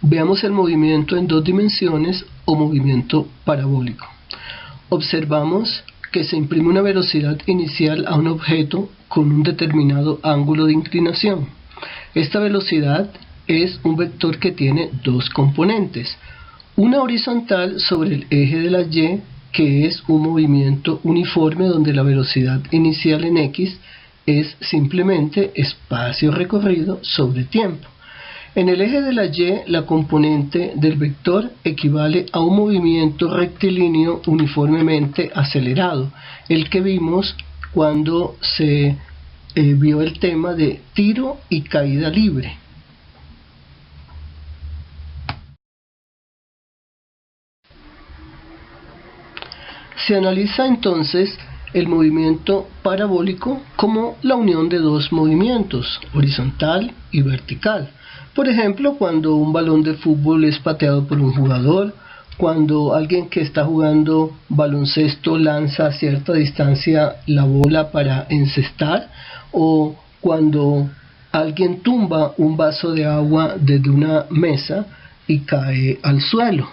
Veamos el movimiento en dos dimensiones o movimiento parabólico. Observamos que se imprime una velocidad inicial a un objeto con un determinado ángulo de inclinación. Esta velocidad es un vector que tiene dos componentes. Una horizontal sobre el eje de la Y, que es un movimiento uniforme donde la velocidad inicial en X es simplemente espacio recorrido sobre tiempo. En el eje de la Y, la componente del vector equivale a un movimiento rectilíneo uniformemente acelerado, el que vimos cuando se vio el tema de tiro y caída libre. Se analiza entonces el movimiento parabólico como la unión de dos movimientos, horizontal y vertical. Por ejemplo, cuando un balón de fútbol es pateado por un jugador, cuando alguien que está jugando baloncesto lanza a cierta distancia la bola para encestar, o cuando alguien tumba un vaso de agua desde una mesa y cae al suelo.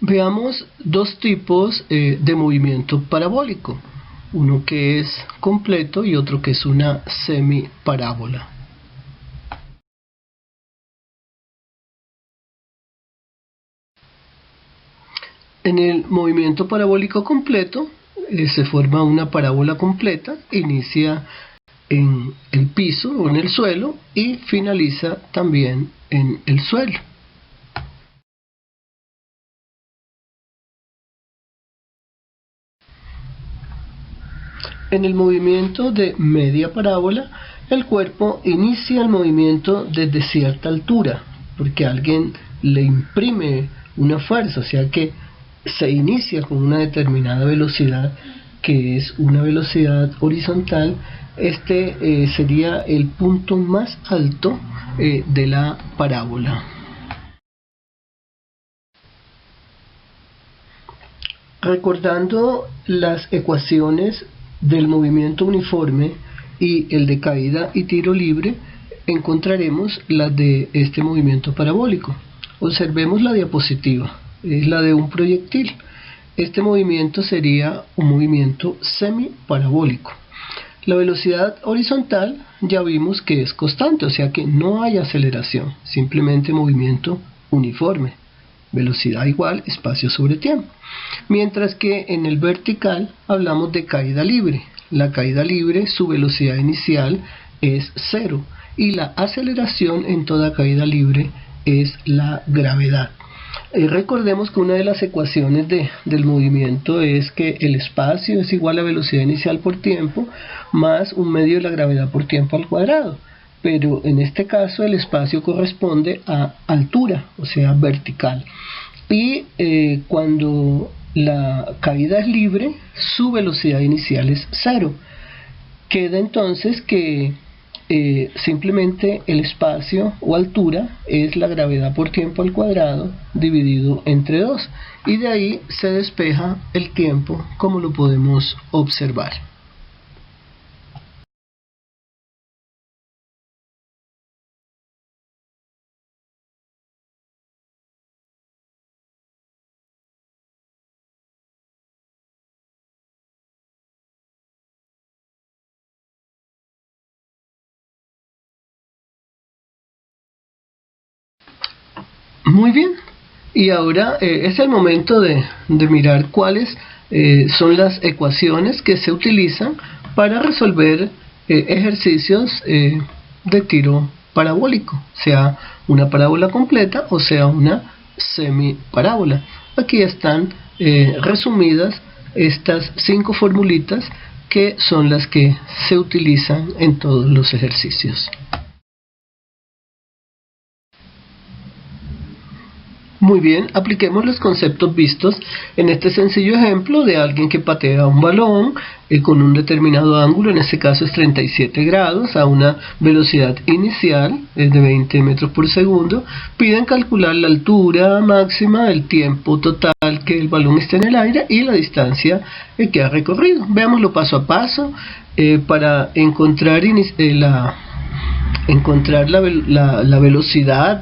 Veamos dos tipos de movimiento parabólico, uno que es completo y otro que es una semiparábola. En el movimiento parabólico completo se forma una parábola completa, inicia en el piso o en el suelo y finaliza también en el suelo. En el movimiento de media parábola, el cuerpo inicia el movimiento desde cierta altura, porque alguien le imprime una fuerza, o sea que se inicia con una determinada velocidad, que es una velocidad horizontal. Este sería el punto más alto de la parábola. Recordando las ecuaciones del movimiento uniforme y el de caída y tiro libre, encontraremos las de este movimiento parabólico. Observemos la diapositiva, es la de un proyectil. Este movimiento sería un movimiento semiparabólico. La velocidad horizontal ya vimos que es constante, o sea que no hay aceleración, simplemente movimiento uniforme. Velocidad igual espacio sobre tiempo. Mientras que en el vertical hablamos de caída libre. La caída libre, su velocidad inicial es 0 y la aceleración en toda caída libre es la gravedad. Recordemos que una de las ecuaciones del movimiento es que el espacio es igual a velocidad inicial por tiempo más un medio de la gravedad por tiempo al cuadrado. Pero en este caso el espacio corresponde a altura, o sea, vertical. Y cuando la caída es libre, su velocidad inicial es 0. Queda entonces que simplemente el espacio o altura es la gravedad por tiempo al cuadrado dividido entre 2. Y de ahí se despeja el tiempo, como lo podemos observar. Muy bien, y ahora es el momento de mirar cuáles son las ecuaciones que se utilizan para resolver ejercicios de tiro parabólico, sea una parábola completa o sea una semiparábola. Aquí están resumidas estas 5 formulitas que son las que se utilizan en todos los ejercicios. Muy bien, apliquemos los conceptos vistos en este sencillo ejemplo de alguien que patea un balón con un determinado ángulo, en este caso es 37 grados, a una velocidad inicial de 20 metros por segundo. Piden calcular la altura máxima, el tiempo total que el balón esté en el aire y la distancia que ha recorrido. Veámoslo paso a paso. Para encontrar la velocidad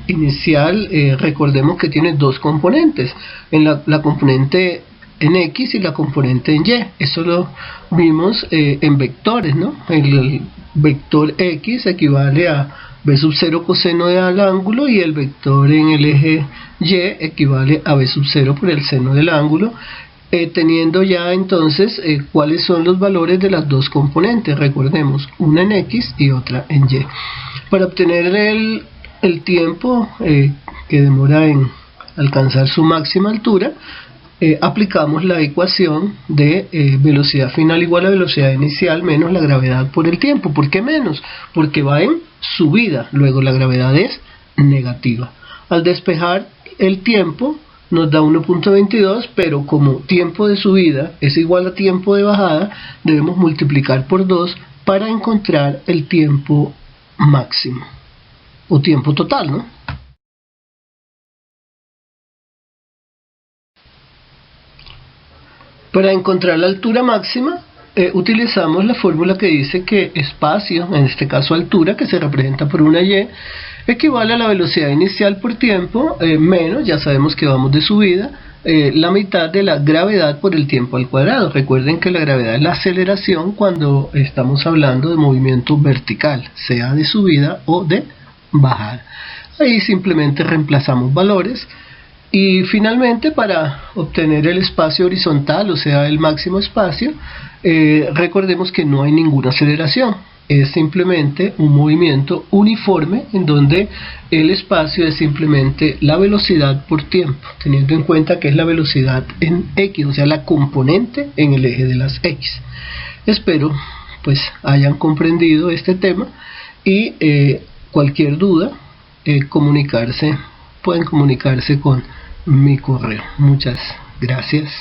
inicial, recordemos que tiene dos componentes, la componente en X y la componente en Y. Eso lo vimos en vectores, ¿no? El vector X equivale a b sub 0 coseno del ángulo y el vector en el eje Y equivale a b sub 0 por el seno del ángulo. Teniendo ya entonces cuáles son los valores de las dos componentes, recordemos, una en X y otra en Y. Para obtener el tiempo que demora en alcanzar su máxima altura, aplicamos la ecuación de velocidad final igual a velocidad inicial menos la gravedad por el tiempo. ¿Por qué menos? Porque va en subida, luego la gravedad es negativa. Al despejar el tiempo nos da 1.22, pero como tiempo de subida es igual a tiempo de bajada, debemos multiplicar por 2 para encontrar el tiempo máximo, o tiempo total, ¿no? Para encontrar la altura máxima, utilizamos la fórmula que dice que espacio, en este caso altura, que se representa por una y, equivale a la velocidad inicial por tiempo, menos, ya sabemos que vamos de subida, la mitad de la gravedad por el tiempo al cuadrado. Recuerden que la gravedad es la aceleración cuando estamos hablando de movimiento vertical, sea de subida o de bajada. Ahí simplemente reemplazamos valores. Y finalmente, para obtener el espacio horizontal, o sea el máximo espacio, recordemos que no hay ninguna aceleración, es simplemente un movimiento uniforme en donde el espacio es simplemente la velocidad por tiempo, teniendo en cuenta que es la velocidad en X, o sea la componente en el eje de las X. Espero pues hayan comprendido este tema y cualquier duda pueden comunicarse con mi correo. Muchas gracias.